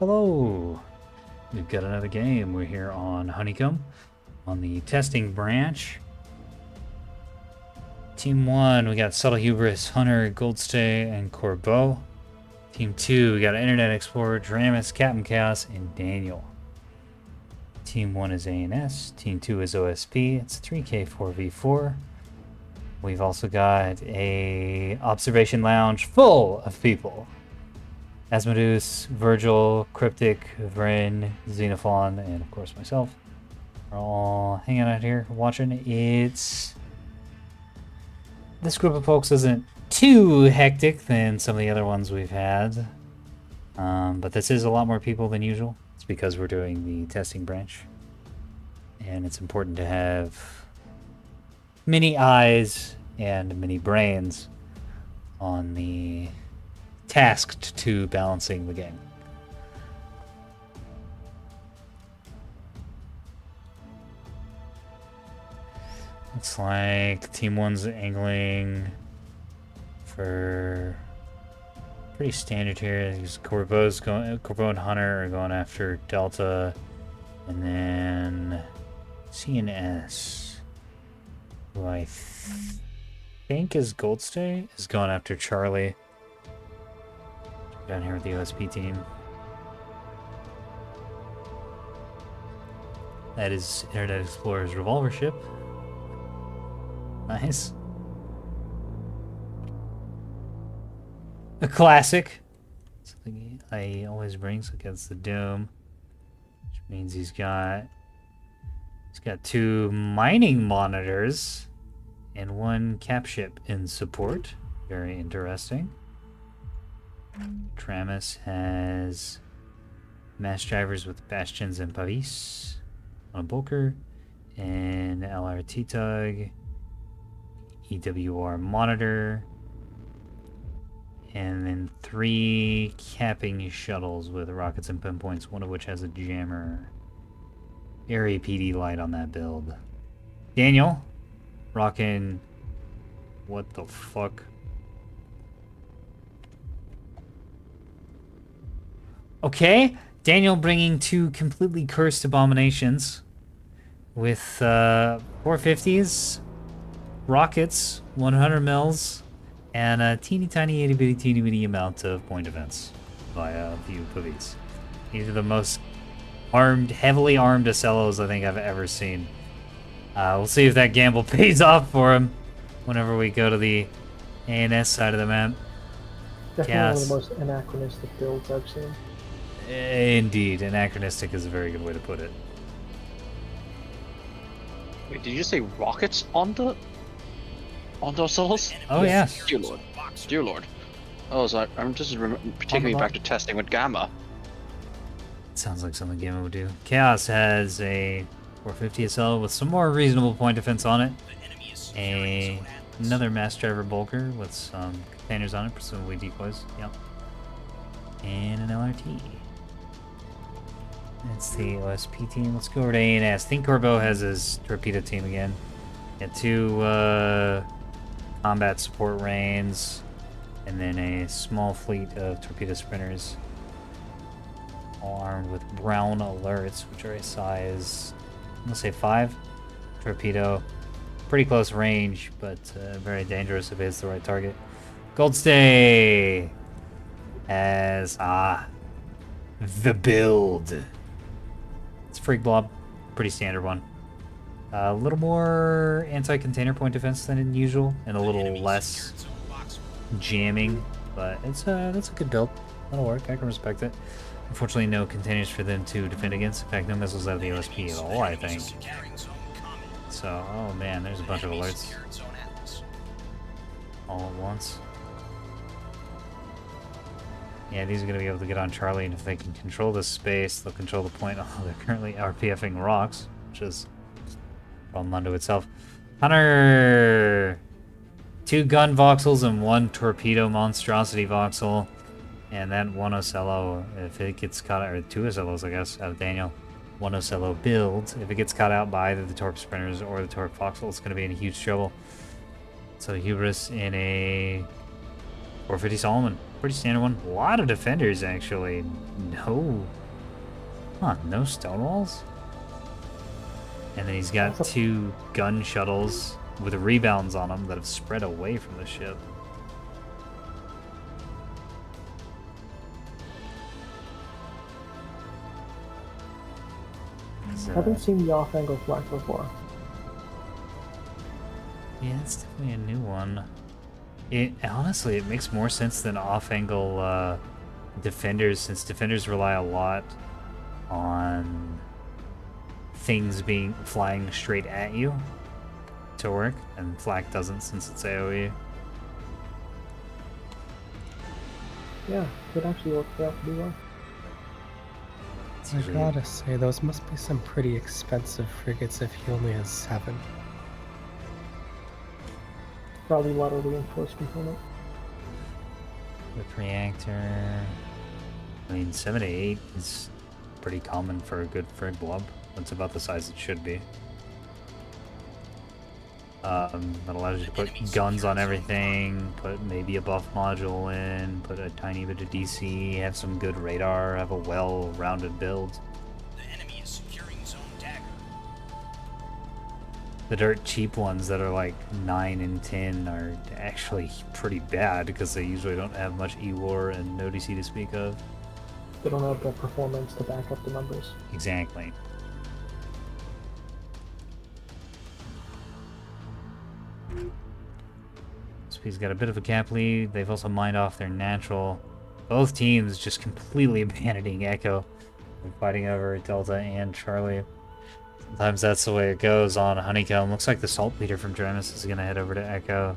Hello! We've got another game. We're here on Honeycomb, on the testing branch. Team 1, we got Subtle Hubris, Hunter, Goldstay, and Corbeau. Team 2, we got Internet Explorer, Dramus, Captain Chaos, and Daniel. Team 1 is ANS, Team 2 is OSP. It's 3K4v4. We've also got a observation lounge full of people. Asmodeus, Virgil, Cryptic, Vren, Xenophon, and of course myself. We're all hanging out here watching. This group of folks isn't too hectic than some of the other ones we've had. But this is a lot more people than usual. It's because we're doing the testing branch. And it's important to have many eyes and many brains on the tasked to balancing the game. Looks like Team 1's angling for pretty standard here. Corbeau and Hunter are going after Delta, and then CNS, who I think is Goldstay, is going after Charlie. Down here with the OSP team. That is Internet Explorer's revolver ship. Nice. A classic. Something I always brings against the Doom. Which means he's got 2 mining monitors and 1 cap ship in support. Very interesting. Tramus has mass drivers with bastions and pavis on a bulker, and LRT tug, EWR monitor, and then 3 capping shuttles with rockets and pinpoints, one of which has a jammer. Area PD light on that build. Daniel, rocking what the fuck? Okay, Daniel bringing 2 completely cursed abominations with 450s, rockets, 100 mils, and a teeny tiny itty bitty teeny bitty amount of point defense via view pavis. These are the most heavily armed Ocellos I think I've ever seen. We'll see if that gamble pays off for him whenever we go to the ANS side of the map. Definitely one of the most anachronistic builds I've seen. Indeed, anachronistic is a very good way to put it. Wait, did you say rockets on the cells? Oh yes. Dear lord, dear lord. Oh, so I'm just taking me back to testing with Gamma. Sounds like something Gamma would do. Chaos has a 450 SL with some more reasonable point defense on it. Another mass driver bulker with some containers on it, presumably decoys. Yep. And an LRT. That's the OSP team. Let's go over to ANS. I think Corbeau has his torpedo team again. Got 2 combat support rains, and then a small fleet of torpedo sprinters, all armed with brown alerts, which are a size, I'm gonna say 5 torpedo. Pretty close range, but very dangerous if it's the right target. Goldstay has the build. It's Freak Blob, pretty standard one. A little more anti-container point defense than usual, and a little less jamming, but that's a good build. That'll work. I can respect it. Unfortunately, no containers for them to defend against. In fact, no missiles out of the OSP at all, I think. So, oh man, there's a bunch of alerts all at once. Yeah, these are going to be able to get on Charlie, and if they can control this space, they'll control the point. Oh, they're currently RPFing rocks, which is a problem unto itself. Hunter! 2 gun voxels and 1 torpedo monstrosity voxel. And that 1 Ocello, if it gets caught out, or 2 Ocellos, I guess, out of Daniel. 1 Ocello build. If it gets caught out by either the Torp Sprinters or the Torp Voxel, it's going to be in huge trouble. So Hubris in a 450 Solomon. Pretty standard one. A lot of defenders, actually. No... Huh, no stone walls? And then he's got 2 gun shuttles with rebounds on them that have spread away from the ship. I haven't seen the off-angle flag before. Yeah, it's definitely a new one. Honestly, it makes more sense than off-angle defenders, since defenders rely a lot on things flying straight at you to work, and flak doesn't since it's AoE. Yeah, it actually worked out pretty well. I gotta say, those must be some pretty expensive frigates if he only has 7. Probably a lot of reinforcement on it. With reactor, I mean 7 to 8 is pretty common for a good frig blob. That's about the size it should be. That allows you to put guns on everything, put maybe a buff module in, put a tiny bit of DC, have some good radar, have a well-rounded build. The enemy is securing zone dagger. The dirt cheap ones that are like 9 and 10 are actually pretty bad because they usually don't have much E-War and no DC to speak of. They don't have the performance to back up the numbers. Exactly. SP's got a bit of a cap lead. They've also mined off their natural. Both teams just completely abandoning Echo and fighting over Delta and Charlie. Sometimes that's the way it goes on Honeycomb. Looks like the saltpeter from Dramus is going to head over to Echo.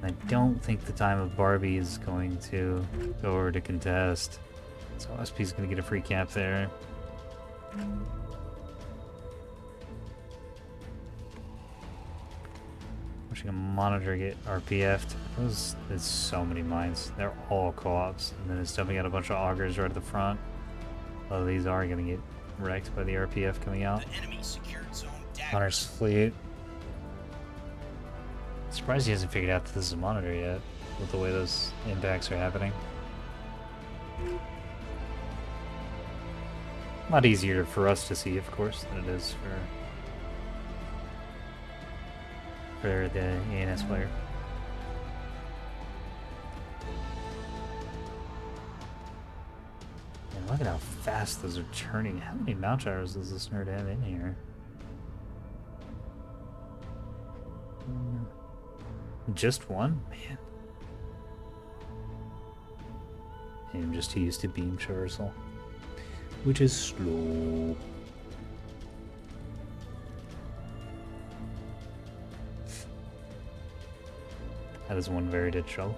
I don't think the time of Barbie is going to go over to contest. So SP's going to get a free cap there. Watching a monitor get RPF'd. There's so many mines. They're all co-ops. And then it's dumping out a bunch of augers right at the front. Oh, these are going to get wrecked by the RPF coming out. The enemy secured zone dagger. Hunter's fleet. Surprised he hasn't figured out that this is a monitor yet, with the way those impacts are happening. A lot easier for us to see, of course, than it is for the ANS player. And look at how fast those are turning. How many mount gyros does this nerd have in here? Just one? Man. I'm just too used to beam traversal, which is slow. That is one very dead shell.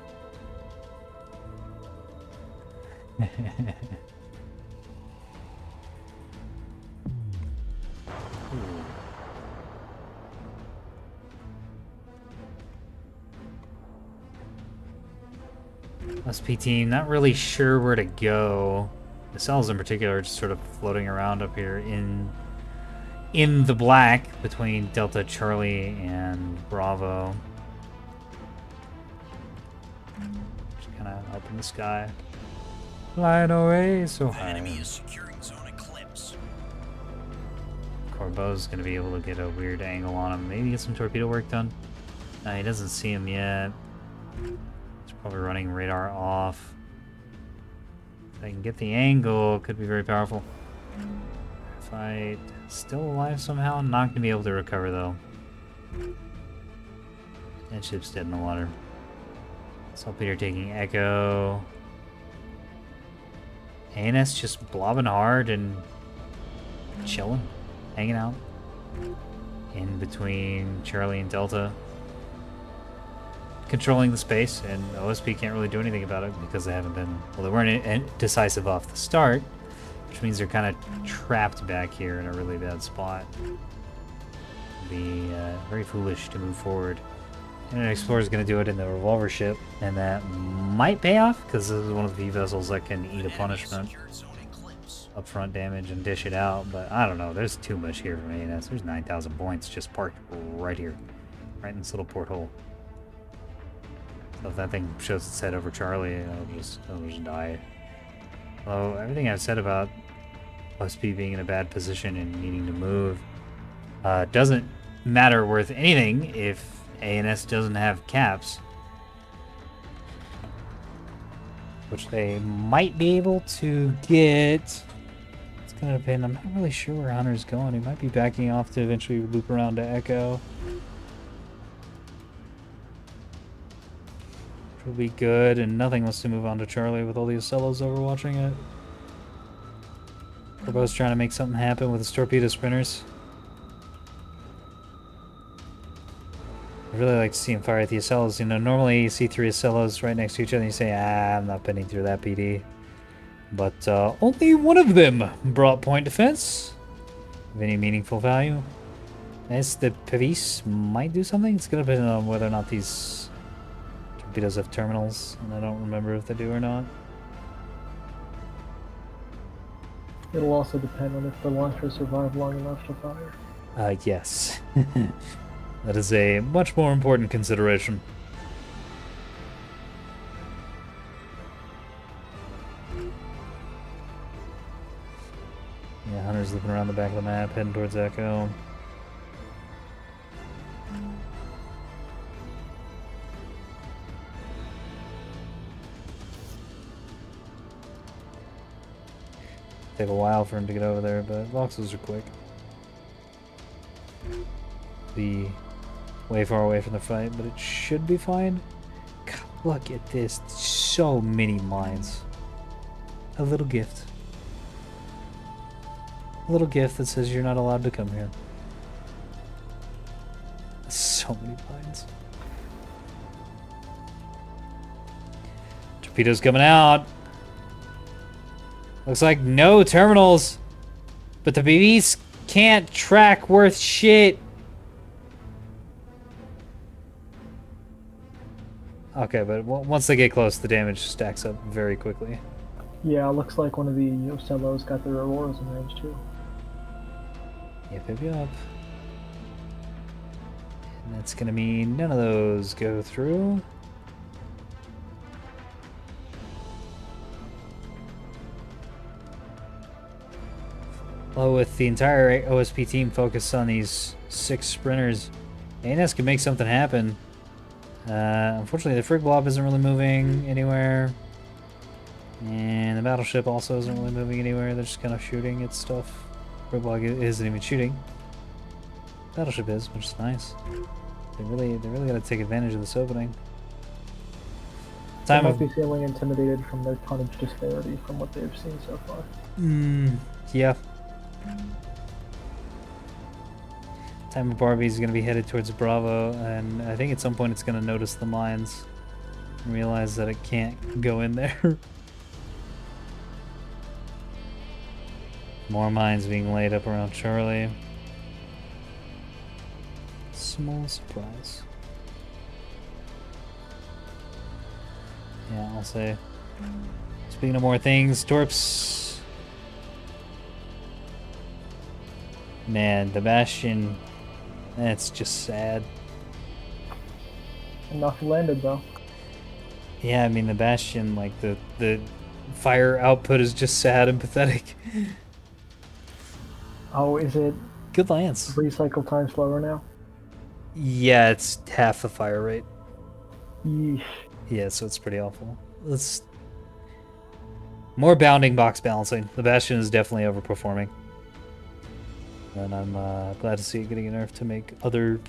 SP team, not really sure where to go. The cells in particular are just sort of floating around up here in the black between Delta, Charlie, and Bravo. Just kind of up in the sky. Flying away so high. The enemy is securing zone eclipse. Corbeau's going to be able to get a weird angle on him. Maybe get some torpedo work done. He doesn't see him yet. He's probably running radar off. If I can get the angle, it could be very powerful. Fight. Still alive somehow. Not going to be able to recover, though. That ship's dead in the water. Saltpeter taking Echo. ANS just blobbing hard and chilling. Hanging out. In between Charlie and Delta. Controlling the space, and OSP can't really do anything about it because they haven't been... Well, they weren't decisive off the start, which means they're kind of trapped back here in a really bad spot. It'd be very foolish to move forward. And an Explorer is going to do it in the revolver ship, and that might pay off because this is one of the V vessels that can eat a punishment. Upfront damage and dish it out, but I don't know. There's too much here from ANS. There's 9,000 points just parked right here, right in this little porthole. So if that thing shows its head over Charlie, it'll just die. Although everything I've said about OSP being in a bad position and needing to move doesn't matter worth anything if ANS doesn't have caps. Which they might be able to get. It's going to depend. I'm not really sure where Hunter's going. He might be backing off to eventually loop around to Echo. Which will be good, and nothing wants to move on to Charlie with all the Ocellos overwatching it. We're both trying to make something happen with his torpedo sprinters. I really like to see him fire at the Ocellos. You know, normally you see 3 Ocellos right next to each other and you say, I'm not pinning through that PD. But only one of them brought point defense of any meaningful value. As the Pavis might do something, it's going to depend on whether or not these torpedoes have terminals, and I don't remember if they do or not. It'll also depend on if the launcher survives long enough to fire. Yes. That is a much more important consideration. Yeah, Hunter's looking around the back of the map, heading towards Echo. Take a while for him to get over there, but voxels are quick. Be way far away from the fight, but it should be fine. God, look at this. So many mines. A little gift. A little gift that says you're not allowed to come here. So many mines. Torpedoes coming out. Looks like no terminals. But the BBs can't track worth shit. Okay, but once they get close, the damage stacks up very quickly. Yeah, looks like one of the Ocellos got their Auroras in range too. Yep. And that's gonna mean none of those go through. Well, with the entire OSP team focused on these 6 sprinters, ANS can make something happen. Unfortunately, the Frig Blob isn't really moving anywhere. And the battleship also isn't really moving anywhere. They're just kind of shooting at stuff. Frig Blob isn't even shooting. Battleship is, which is nice. They really got to take advantage of this opening. They might be feeling intimidated from their tonnage disparity from what they've seen so far. Yeah. Time of Barbie is going to be headed towards Bravo, and I think at some point it's going to notice the mines and realize that it can't go in there. More mines being laid up around Charlie. Small surprise. Yeah, I'll say. Speaking of more things, Torps. Man, the Bastion. That's just sad. Enough landed though. Yeah, I mean the Bastion, like the fire output is just sad and pathetic. Oh, is it Good lands. 3 cycle time slower now? Yeah, it's half the fire rate. Yeesh. Yeah, so it's pretty awful. Let's more bounding box balancing. The Bastion is definitely overperforming. And I'm glad to see it getting a nerf to make other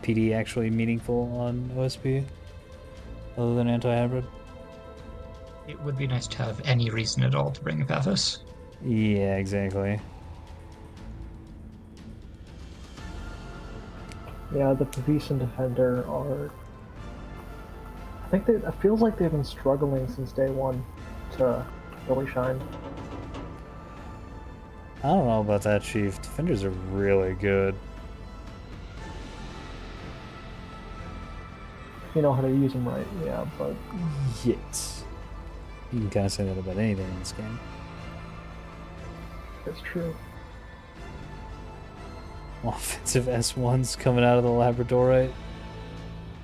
PD actually meaningful on OSP, other than anti-hybrid. It would be nice to have any reason at all to bring a Pathos. Yeah, exactly. Yeah, the Pavis and Defender are... it feels like they've been struggling since day one to really shine. I don't know about that, Chief. Defenders are really good. You know how to use them right, yeah, but... Yes. You can kind of say that about anything in this game. It's true. Offensive S1s coming out of the Labradorite.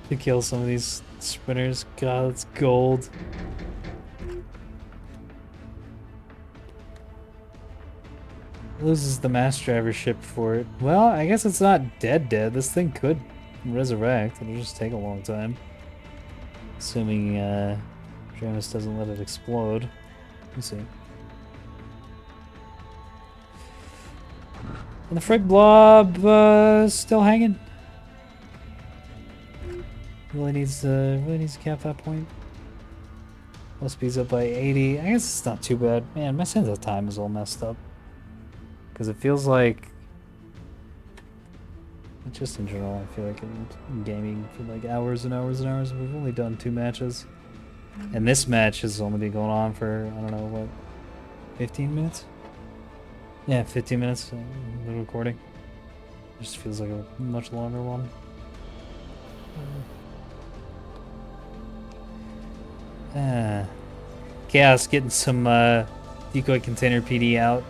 to kill some of these sprinters. God, it's gold. Loses the mass driver ship for it. Well, I guess it's not dead. This thing could resurrect. It'll just take a long time. Assuming Jamis doesn't let it explode. Let's see. And the Frig Blob still hanging. Really needs to cap that point. Plus speed's up by 80. I guess it's not too bad. Man, my sense of time is all messed up. Because it feels like, just in general, I feel like in gaming for like hours and hours and hours. We've only done 2 matches. And this match has only been going on for, I don't know, what, 15 minutes? Yeah, 15 minutes of the recording. It just feels like a much longer one. Chaos getting some decoy container PD out.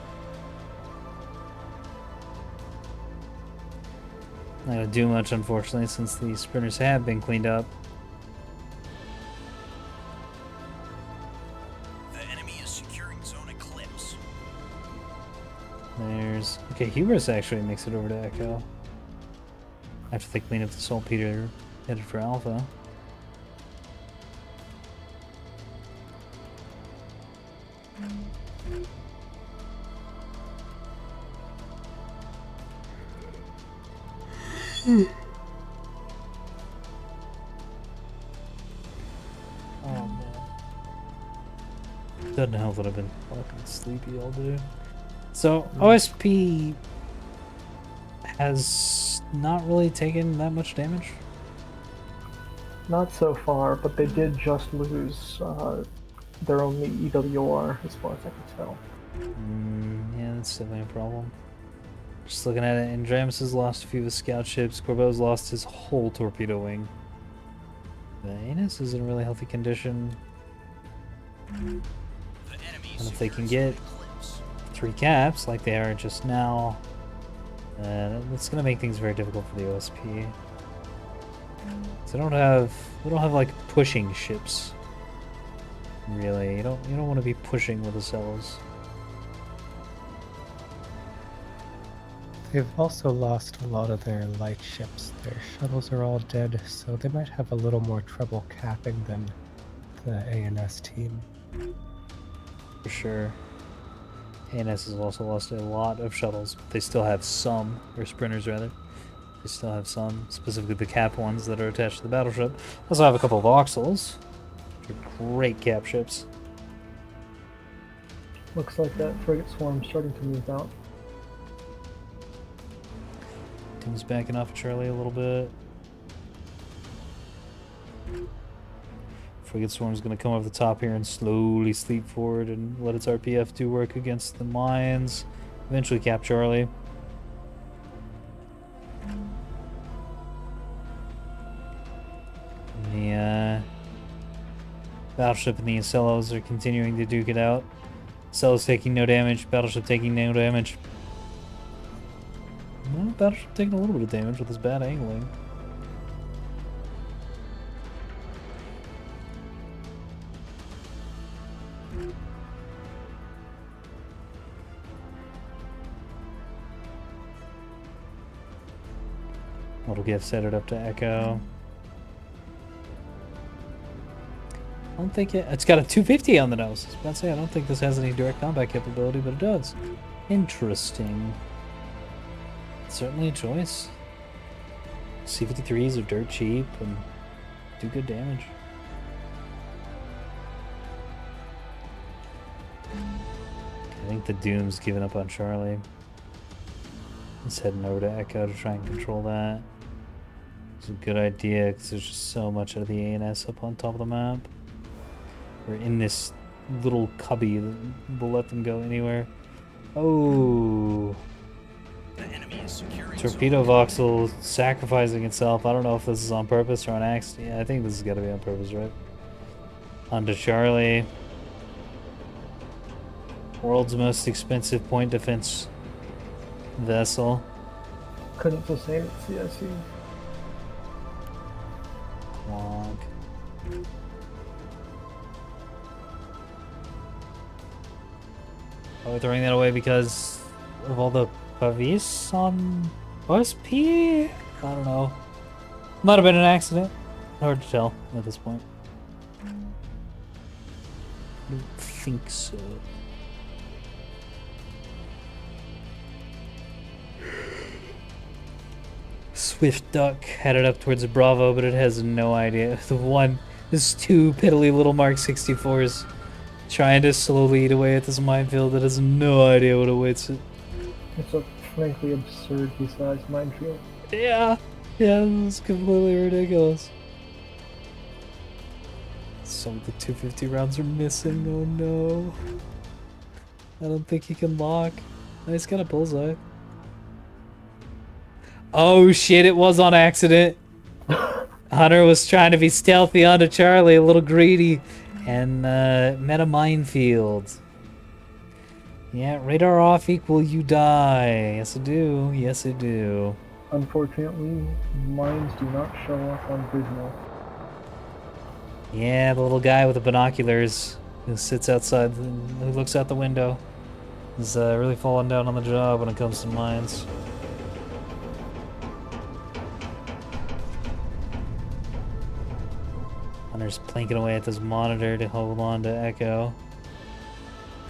Not gonna do much, unfortunately, since the sprinters have been cleaned up. The enemy is securing zone eclipse. There's... Okay, Hubris actually makes it over to Echo. After they clean up the saltpeter headed for Alpha. Oh man. Doesn't help that I've been fucking sleepy all day. So OSP has not really taken that much damage. Not so far, but they did just lose their only EWR as far as I can tell. Yeah, that's definitely a problem. Just looking at it, and Jamis has lost a few of his scout ships. Corbeau's lost his whole torpedo wing. The Anus is in a really healthy condition. And if they can get 3 caps like they are just now, it's going to make things very difficult for the OSP. So we don't have like pushing ships. Really, you don't want to be pushing with the cells. They've also lost a lot of their light ships. Their shuttles are all dead, so they might have a little more trouble capping than the ANS team. For sure. ANS has also lost a lot of shuttles, but they still have some, or sprinters rather. They still have some, specifically the cap ones that are attached to the battleship. They also have a couple of Voxels, which are great cap ships. Looks like that frigate swarm's starting to move out. Team's backing off Charlie a little bit. Frigate Swarm's going to come over the top here and slowly sleep forward and let its RPF do work against the mines. Eventually cap Charlie. The battleship and the Acellos are continuing to duke it out. Acellos taking no damage, battleship taking no damage. Well, battleship taking a little bit of damage with his bad angling. Little gift set it up to Echo. I don't think it's got a 250 on the nose. I was about to say, I don't think this has any direct combat capability, but it does. Interesting. Certainly a choice. C-53s are dirt cheap and do good damage. I think the Doom's giving up on Charlie. He's heading over to Echo to try and control that. It's a good idea because there's just so much of the ANS up on top of the map. We're in this little cubby that will let them go anywhere. Oh. The enemy is securing Torpedo Voxel sacrificing itself. I don't know if this is on purpose or on accident. Yeah, I think this has got to be on purpose, right? Onto Charlie. World's most expensive point defense vessel. Couldn't sustain it, CSE. Are we throwing that away because of all the pavis on OSP? I don't know. Might have been an accident. Hard to tell at this point. I don't think so. Swift Duck headed up towards the Bravo, but it has no idea. There's two piddly little Mark 64s trying to slowly eat away at this minefield that has no idea what awaits it. It's a frankly absurdly sized minefield. Yeah, it's completely ridiculous. Some of the 250 rounds are missing. Oh no. I don't think he can lock. Nice kind of bullseye. Oh shit, it was on accident. Hunter was trying to be stealthy onto Charlie, a little greedy, and met a minefield. Yeah, radar off equal you die. Yes I do, yes I do. Unfortunately, mines do not show up on Gizmo. Yeah, the little guy with the binoculars who sits outside, who looks out the window, is really falling down on the job when it comes to mines. Hunter's plinking away at this monitor to hold on to Echo.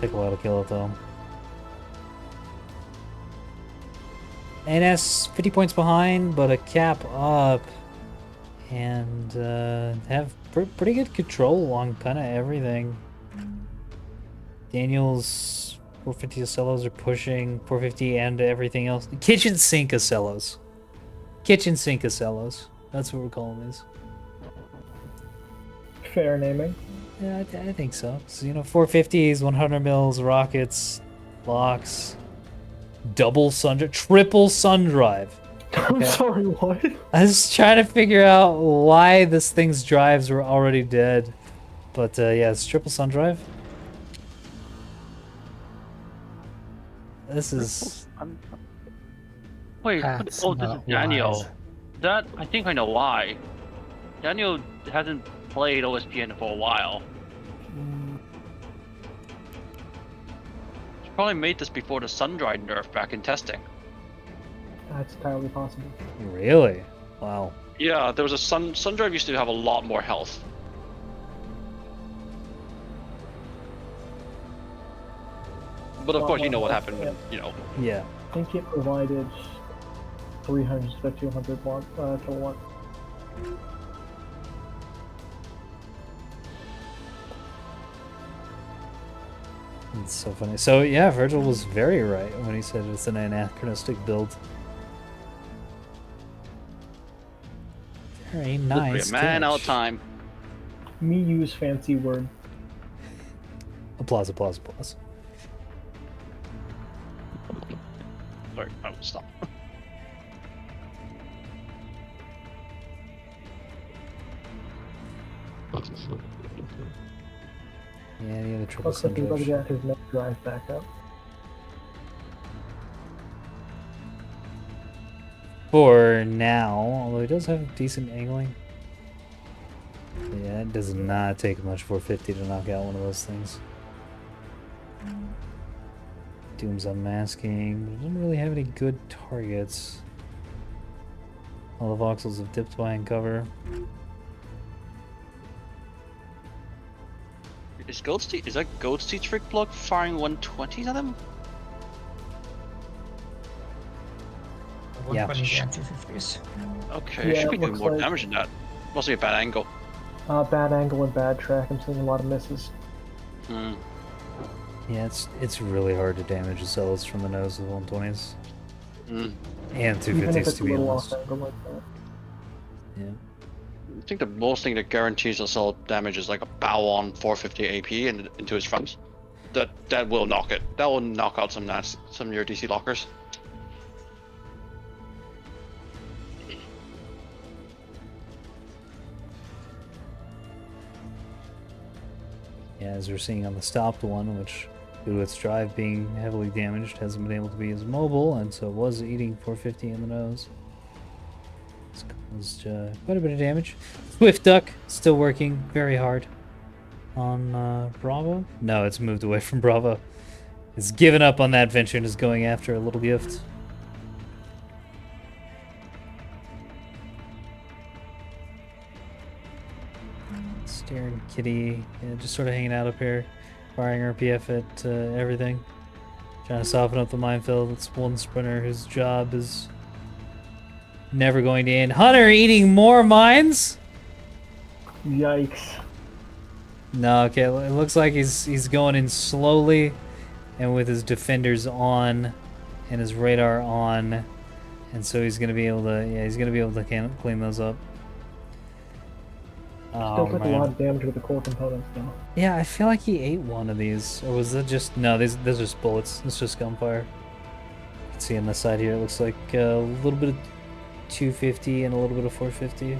Take a while to kill it though. NS 50 points behind, but a cap up. And have pretty good control on kind of everything. Daniel's 450 Ocellos are pushing 450 and everything else. Kitchen sink Ocellos. Kitchen sink Ocellos. That's what we're calling these. Fair naming. Yeah, I think so. So, you know, 450s, 100 mils, rockets, locks, double sun, triple sun drive. I'm sorry, what? I was trying to figure out why this thing's drives were already dead. But yeah, it's triple sun drive. This is... Wait, That's oh, this is not Daniel. wise. That, I think I know why. Daniel hasn't played OSPN for a while. He probably made this before the sun-dried nerf back in testing. That's entirely possible. Really? Wow. Yeah, there was a sun-drive used to have a lot more health. But of course, you know what happened when, you know. Yeah. I think it provided 300 to 200 kilowatt. It's so funny. So yeah, Virgil was very right when he said it's an anachronistic build. Very nice. Literally a man catch. out of time. Me use fancy word. Applause, applause, applause. Sorry, I will stop. Yeah, the other triple Looks like he's about to sun get his next drive back up. for now, although he does have decent angling. But yeah, it does not take much 450 to knock out one of those things. Doom's unmasking, but it doesn't really have any good targets. All the voxels have dipped behind cover. Is that Goldstein trick block firing 120s at him? Yeah. 120 and 250s. Okay, Yeah, should be it doing looks more like- damage than that. Must be a bad angle. Bad angle and bad track. I'm seeing a lot of misses. Hmm. Yeah, it's really hard to damage the cells from the nose of the 120s. Mm. And Even if 250s it's to a be little honest. off angle like that. Yeah. I think the most thing that guarantees a cell damage is like a bow on 450 AP and into his fronts. That will knock it. That will knock out some of your DC lockers. Yeah, as we're seeing on the stopped one, which due to its drive being heavily damaged, hasn't been able to be as mobile, and so it was eating 450 in the nose. It's caused quite a bit of damage. Swift Duck still working very hard on Bravo. No, it's moved away from Bravo. It's given up on that venture and is going after a little gift. Staring Kitty, yeah, just sort of hanging out up here, firing RPF at everything. Trying to soften up the minefield. It's one sprinter whose job is never going to end. Hunter eating more mines? Yikes. No, okay, it looks like he's going in slowly and with his defenders on and his radar on. And so he's gonna be able to clean those up. Still took a lot of damage with the core components though. Yeah, I feel like he ate one of these. Or was that just... No, those are just bullets. It's just gunfire. You can see on the side here, it looks like a little bit of 250 and a little bit of 450.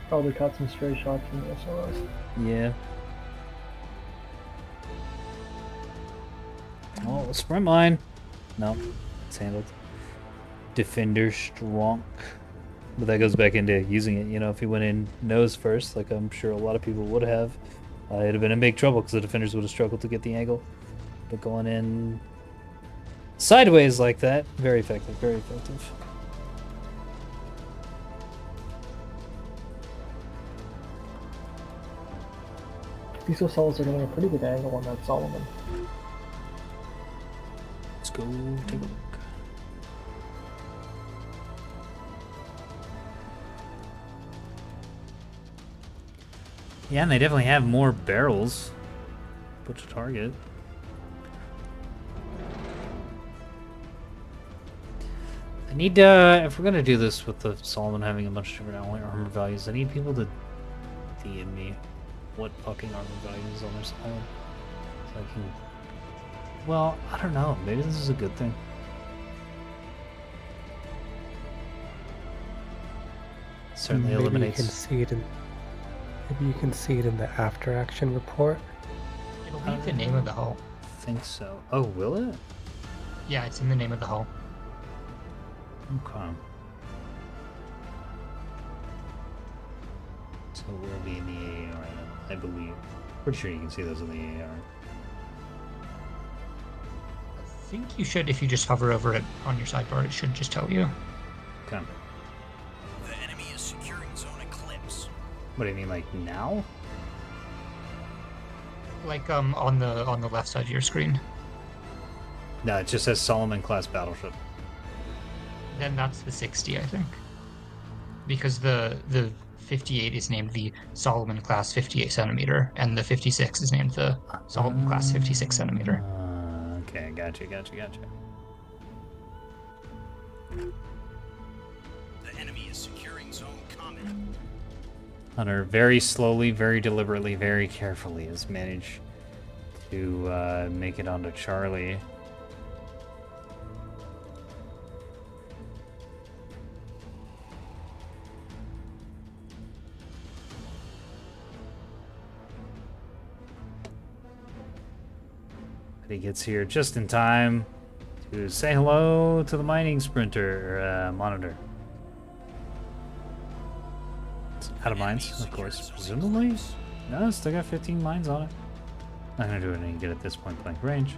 Probably caught some stray shots from the SRS. Yeah. Oh, sprint mine. No, it's handled. Defender strong. But that goes back into using it. You know, if he went in nose first, like I'm sure a lot of people would have, it'd have been in big trouble because the defenders would have struggled to get the angle. But going in sideways like that, very effective, very effective. These cells are getting a pretty good angle on that Solomon. Let's go take a look. Yeah, and they definitely have more barrels. Put to target. I need, if we're gonna do this with the Solomon having a bunch of different armor values, I need people to DM me what fucking armor values on their Solomon. So I can... Well, I don't know. Maybe this is a good thing. Certainly Maybe eliminates... You can see it in, maybe you can see it in the after action report. It'll be the name of the hull. I think so. Oh, will it? Yeah, it's in the name of the hull. Okay. So it will be in the AAR, I believe. Pretty sure you can see those in the AAR. I think you should, if you just hover over it on your sidebar, it should just tell you. Okay. The enemy is securing zone eclipse. What do you mean, like now? Like on the left side of your screen. No, it just says Solomon class battleship. Then that's the 60, I think. Because the 58 is named the Solomon class 58 centimeter, and the 56 is named the Solomon class 56 centimeter. Okay, gotcha. The enemy is securing zone combat. Hunter very slowly, very deliberately, very carefully has managed to make it onto Charlie. But he gets here just in time to say hello to the mining sprinter monitor. It's out of mines, of course, presumably. No, still got 15 mines on it. Not gonna do anything good at this point blank range.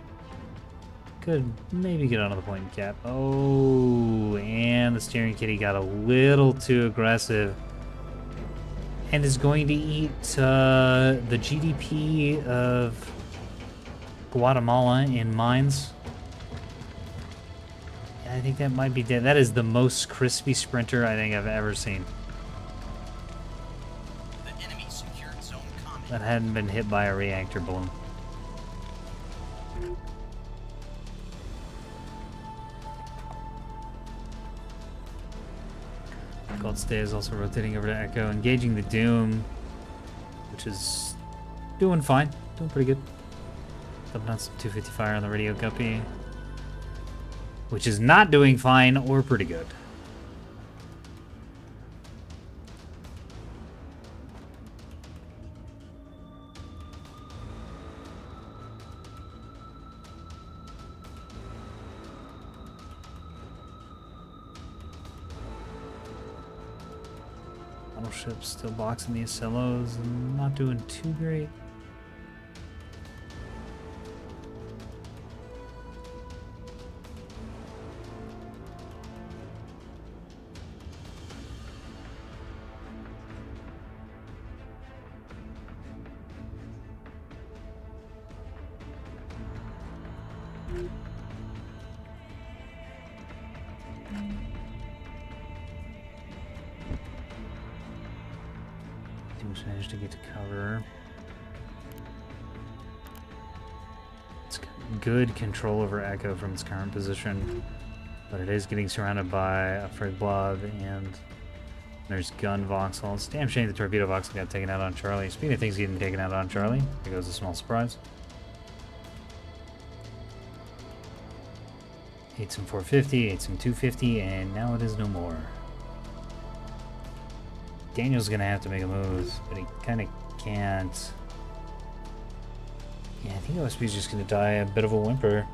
Could maybe get onto the point and cap. Oh, and the steering kitty got a little too aggressive. And is going to eat the GDP of Guatemala in mines. And I think that might be dead. That is the most crispy sprinter I think I've ever seen. The enemy secured zone combat. That hadn't been hit by a reactor balloon. Goldstay is also rotating over to Echo, engaging the Doom, which is doing fine, doing pretty good. Dumping out some 250 fire on the Radio Guppy, which is not doing fine or pretty good. battleships still boxing these Cellos and not doing too great. Teams managed to get to cover. It's got good control over Echo from its current position, but it is getting surrounded by a Frig Blob and there's gun voxel. It's a damn shame the torpedo voxel got taken out on Charlie. Speaking of things getting taken out on Charlie, here goes a small surprise. Ate some 450, ate some 250, and now it is no more. Daniel's gonna have to make a move, but he kind of can't. Yeah, I think OSP's just gonna die a bit of a whimper.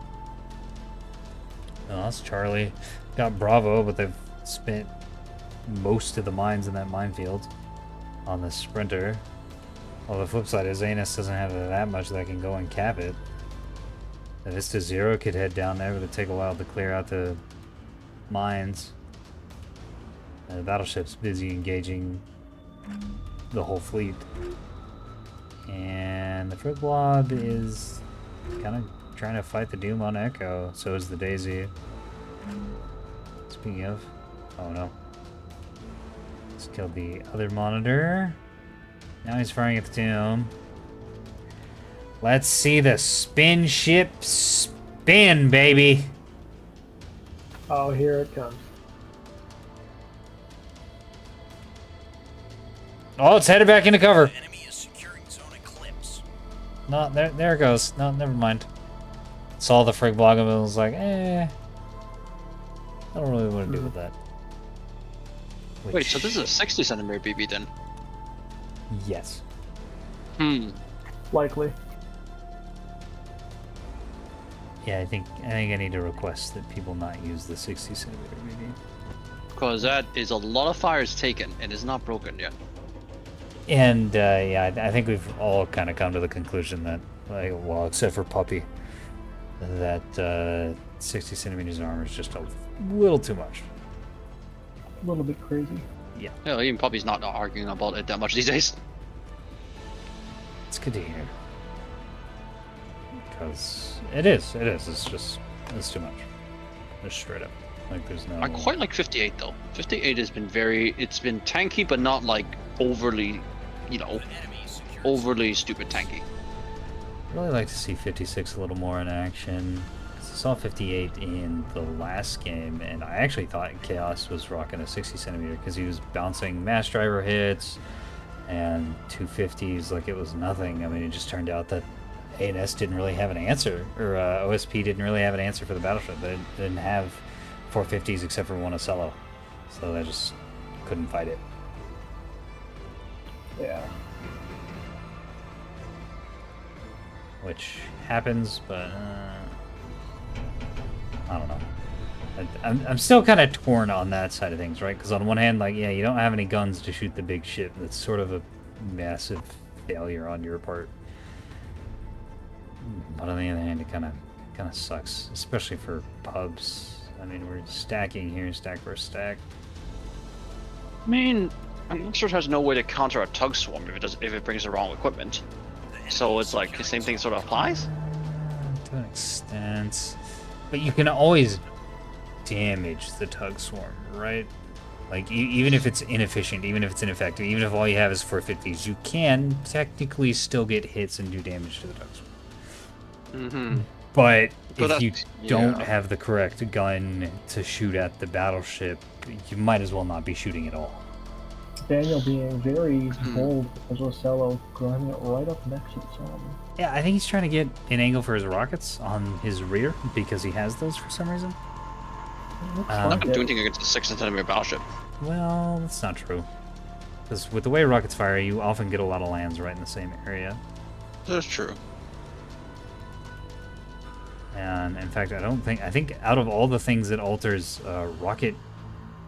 Oh, that's Charlie. Got Bravo, but they've spent most of the mines in that minefield on the Sprinter. Well, the flip side is Anus doesn't have that much that can go and cap it. The Vista Zero could head down there, but it'd take a while to clear out the mines. The battleship's busy engaging the whole fleet. And the Frig Blob is kind of trying to fight the Doom on Echo. So is the Daisy. Speaking of... Oh no. Just killed the other monitor. Now he's firing at the Doom. Let's see the spin ship spin, baby! Oh, here it comes. Oh, it's headed back into cover. The enemy is securing zone eclipse. No, there it goes. No, never mind. Saw the Frig Blob and was like, I don't really want to deal with that. Wait, so this is a 60 centimeter BB then? Yes. Likely. Yeah, I think I need to request that people not use the 60 centimeter BB. Because that is a lot of fires taken and is not broken yet. And yeah, I think we've all kind of come to the conclusion that, like, well, except for Puppy, that 60 centimeters of armor is just a little too much. A little bit crazy. Yeah, Yeah, even Puppy's not arguing about it that much these days. it's good to hear. Because it is. It's just, it's too much. Just straight up. Like, there's no... I quite like 58 though. 58 has been it's been tanky, but not like overly, you know, The enemy is securing overly stupid tanky. I'd really like to see 56 a little more in action. 'Cause I saw 58 in the last game, and I actually thought Chaos was rocking a 60 centimeter because he was bouncing mass driver hits and 250s like it was nothing. I mean, it just turned out that A&S didn't really have an answer, or OSP didn't really have an answer for the battleship. They didn't have 450s except for one Ocello, so they just couldn't fight it. Yeah. Which happens, but I don't know. I'm still kind of torn on that side of things, right? Because on one hand, like, yeah, you don't have any guns to shoot the big ship. That's sort of a massive failure on your part. But on the other hand, it kind of sucks, especially for pubs. I mean, we're stacking here, stack for stack. I mean, Monsters has no way to counter a tug swarm if it brings the wrong equipment. So it's like the same thing sort of applies. To an extent, but you can always damage the tug swarm, right? Like, even if it's inefficient, even if it's ineffective, even if all you have is 450s, you can technically still get hits and do damage to the tug swarm. Mm-hmm. But But if you that's- don't yeah. have the correct gun to shoot at the battleship, you might as well not be shooting at all. Daniel being very bold as Ocello, grabbing it right up next to the sun. Yeah, I think he's trying to get an angle for his rockets on his rear because he has those for some reason. Looks Um, like I'm it. doing anything against a 60 centimeter battleship. Well, that's not true. Because with the way rockets fire, you often get a lot of lands right in the same area. That's true. And in fact, I think out of all the things that alters rocket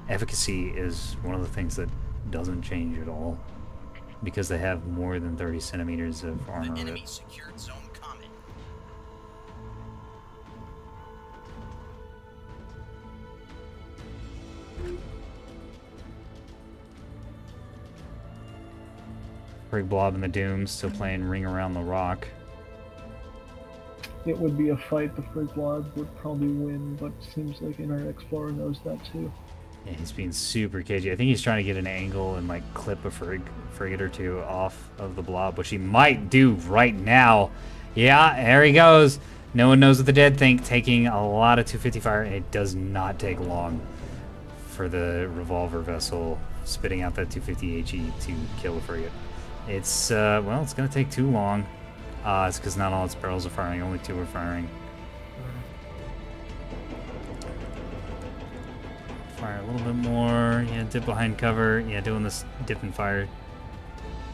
efficacy is one of the things that doesn't change at all because they have more than 30 centimeters of The armor. enemy secured zone common. Brig Blob and the Doom still playing Ring Around the Rock. It would be a fight. The Frig Blob would probably win, but seems like Internet Explorer knows that too. Yeah, he's being super cagey. I think he's trying to get an angle and like clip a frigate or two off of the Blob, which he might do right now. Yeah, there he goes. No one knows what the dead think, taking a lot of 250 fire, and it does not take long for the revolver vessel spitting out that 250 HE to kill a frigate. It's, well, it's going to take too long. It's because not all its barrels are firing, only 2 are firing. Fire a little bit more. Yeah, dip behind cover. Yeah, doing this dip and fire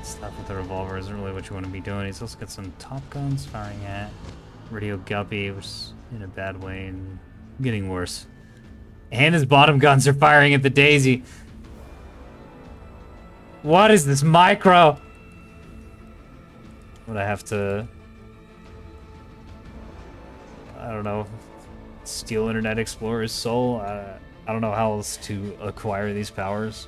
stuff with the revolver isn't really what you want to be doing. He's also got some top guns firing at Radio Guppy, which is in a bad way and getting worse. And his bottom guns are firing at the Daisy. What is this micro? Would I have to, I don't know, steal Internet Explorer's soul? I don't know how else to acquire these powers.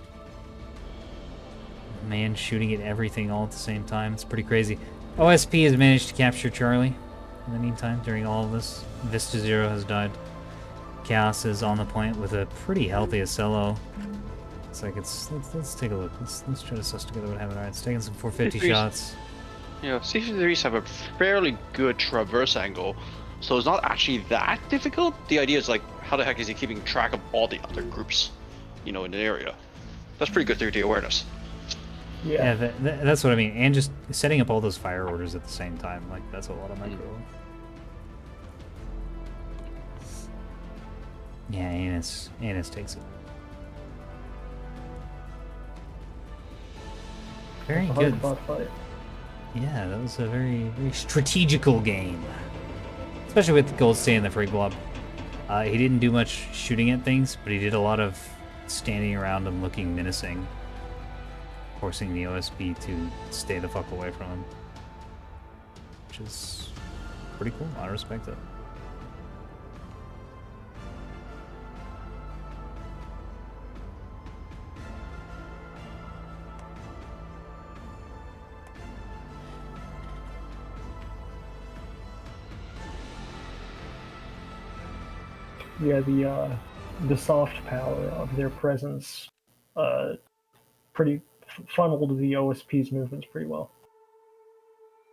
Man shooting at everything all at the same time. It's pretty crazy. OSP has managed to capture Charlie in the meantime during all of this. Vista Zero has died. Chaos is on the point with a pretty healthy Acello. It's like let's take a look. Let's try to suss together what happened. Alright, it's taking some 450 shots. Yeah, C-53s have a fairly good traverse angle, so it's not actually that difficult. The idea is like, how the heck is he keeping track of all the other groups, you know, in the area? That's pretty good 3D awareness. Yeah. That's what I mean. And just setting up all those fire orders at the same time, like that's a lot of micro. Yeah, Anus takes it. Very good. Fight. Yeah, that was a very, very strategical game. Especially with Goldstein and the Free Blob. He didn't do much shooting at things, but he did a lot of standing around and looking menacing. Forcing the OSB to stay the fuck away from him. Which is pretty cool. I respect it. Yeah, the soft power of their presence pretty funneled the OSP's movements pretty well.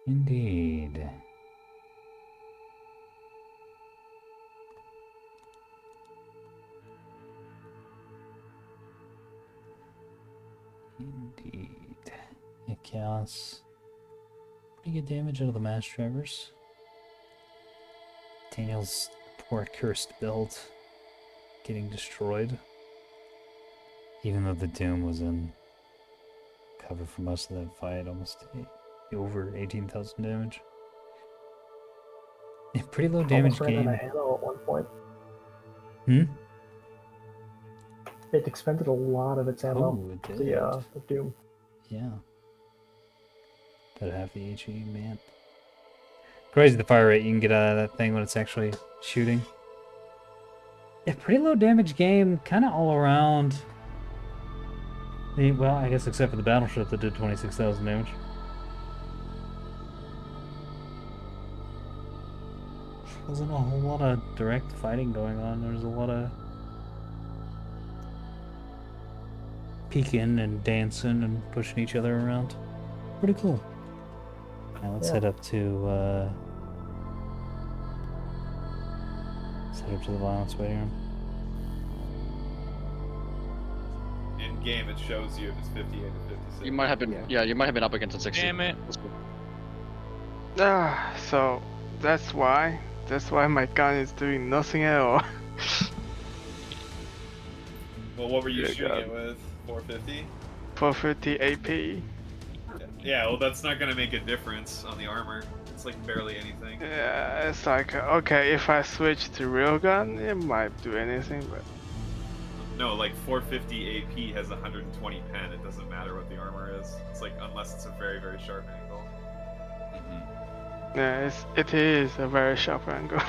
Indeed. Indeed. Yeah, Chaos. Pretty good damage out of the mass drivers. Daniel's poor cursed build getting destroyed. Even though the Doom was in cover for most of that fight, almost over 18,000 damage. Yeah, pretty low damage Almost ran game. out of ammo at one point. Hmm? It expended a lot of its ammo. Oh, it did. The Doom. Yeah. About half the HE, man. Crazy the fire rate you can get out of that thing when it's actually shooting. Yeah, pretty low damage game, kind of all around. Well, I guess except for the battleship that did 26,000 damage. Wasn't a whole lot of direct fighting going on. There was a lot of peeking and dancing and pushing each other around. Pretty cool. Now let's head up to the violence waiting room. In game, it shows you if it's 58 or 56. You might have been, yeah, you might have been up against a 60. Damn it. So that's why my gun is doing nothing at all. Well, what were you Yeah, shooting God. it with? 450? 450 AP. Yeah, well, that's not gonna make a difference on the armor. It's like barely anything. Yeah, it's like okay, if I switch to real gun, it might do anything, but No, like 450 AP has 120 pen. It doesn't matter what the armor is. It's like unless it's a very, very sharp angle. Yeah, it is a very sharp angle.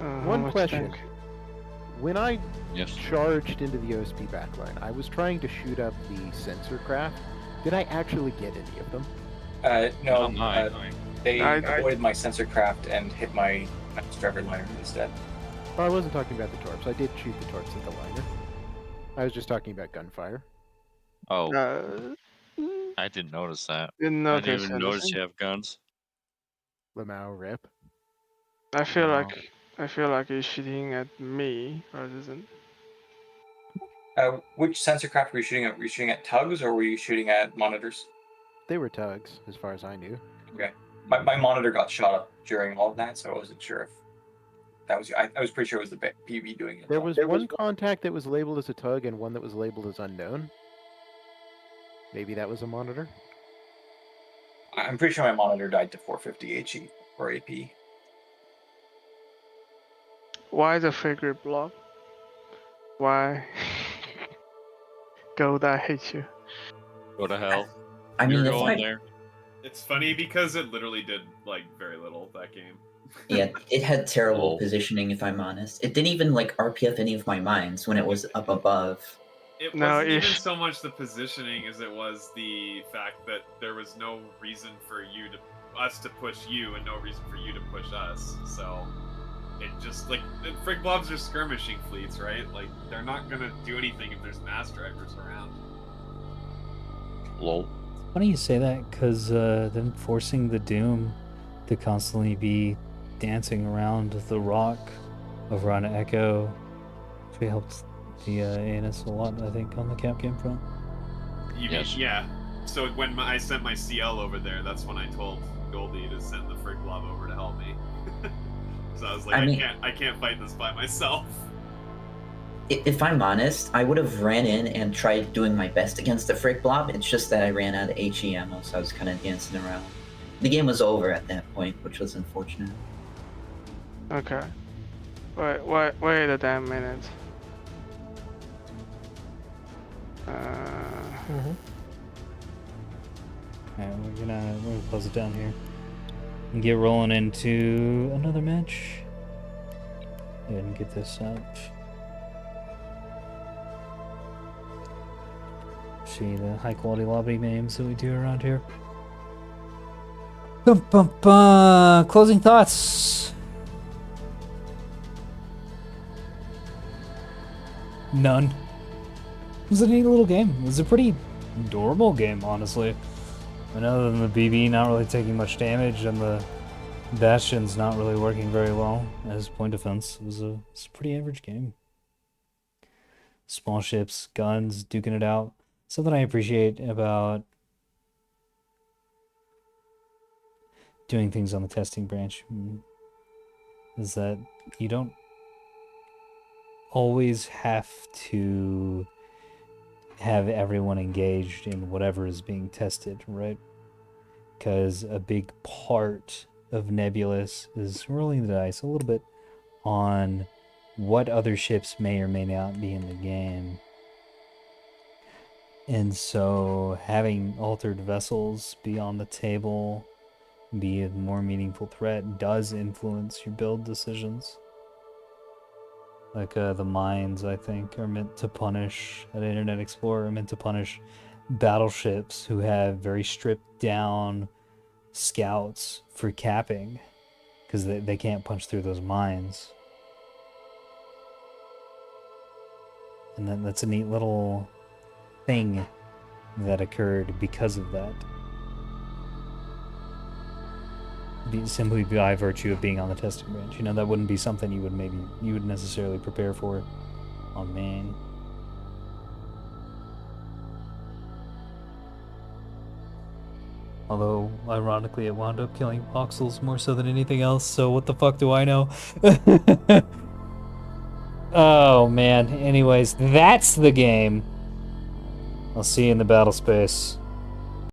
How One much question. tank? When I Yes. charged into the OSP backline, I was trying to shoot up the sensor craft. Did I actually get any of them? No, They I- avoided my sensor craft and hit my driver liner instead. Well, I wasn't talking about the torps. I did shoot the torps at the liner. I was just talking about gunfire. Oh, Uh, I didn't notice that. didn't I notice didn't even notice anything. you have guns. Lamau rip. I feel No. like he's shooting at me rather than. Which sensor craft were you shooting at? Were you shooting at tugs or were you shooting at monitors? They were tugs, as far as I knew. Okay. My monitor got shot up during all of that, so I wasn't sure if that was you. I was pretty sure it was the PV doing it. There was one contact that was labeled as a tug and one that was labeled as unknown. Maybe that was a monitor? I'm pretty sure my monitor died to 450 HE or AP. Why the figure block? Why? Gold, I hate you. Go to hell. I mean, You're if going I there. It's funny because it literally did like very little that game. yeah, it had terrible Oh. positioning. If I'm honest, it didn't even like RPF any of my mines when it was up above. It No, wasn't even ish. so much the positioning as it was the fact that there was no reason for us to push you and no reason for you to push us. So it just like the frig blobs are skirmishing fleets, right? Like they're not gonna do anything if there's mass drivers around. Lol. Funny you say that, because them forcing the Doom to constantly be dancing around the rock over on Echo actually helped the ANS a lot, I think, on the cap game front. Yes. Yeah. So when I sent my CL over there, that's when I told Goldie to send the frig blob over to help me. So I was like, I can't fight this by myself. If I'm honest, I would have ran in and tried doing my best against the Frick Blob. It's just that I ran out of HE ammo, so I was kind of dancing around. The game was over at that point, which was unfortunate. Okay. Wait a damn minute. Alright, we're gonna close it down here and get rolling into another match. And get this up. See the high quality lobby names that we do around here. Bum, bum, bum. Closing thoughts. None. It was a neat little game. It was a pretty adorable game, honestly. And other than the BB not really taking much damage and the Bastion's not really working very well as point defense, it's a pretty average game. Small ships, guns, duking it out. Something I appreciate about doing things on the testing branch is that you don't always have to have everyone engaged in whatever is being tested, right? Because a big part of Nebulous is rolling the dice a little bit on what other ships may or may not be in the game. And so having altered vessels be on the table, be a more meaningful threat, does influence your build decisions. Like the mines, I think, are meant to punish, at Internet Explorer, are meant to punish battleships who have very stripped down scouts for capping, because they can't punch through those mines. And then that's a neat little thing that occurred because of that. Simply by virtue of being on the testing branch. You know, that wouldn't be something you would necessarily prepare for on main. Although, ironically, it wound up killing voxels more so than anything else, so what the fuck do I know? Oh, man. Anyways, that's the game. I'll see you in the battle space.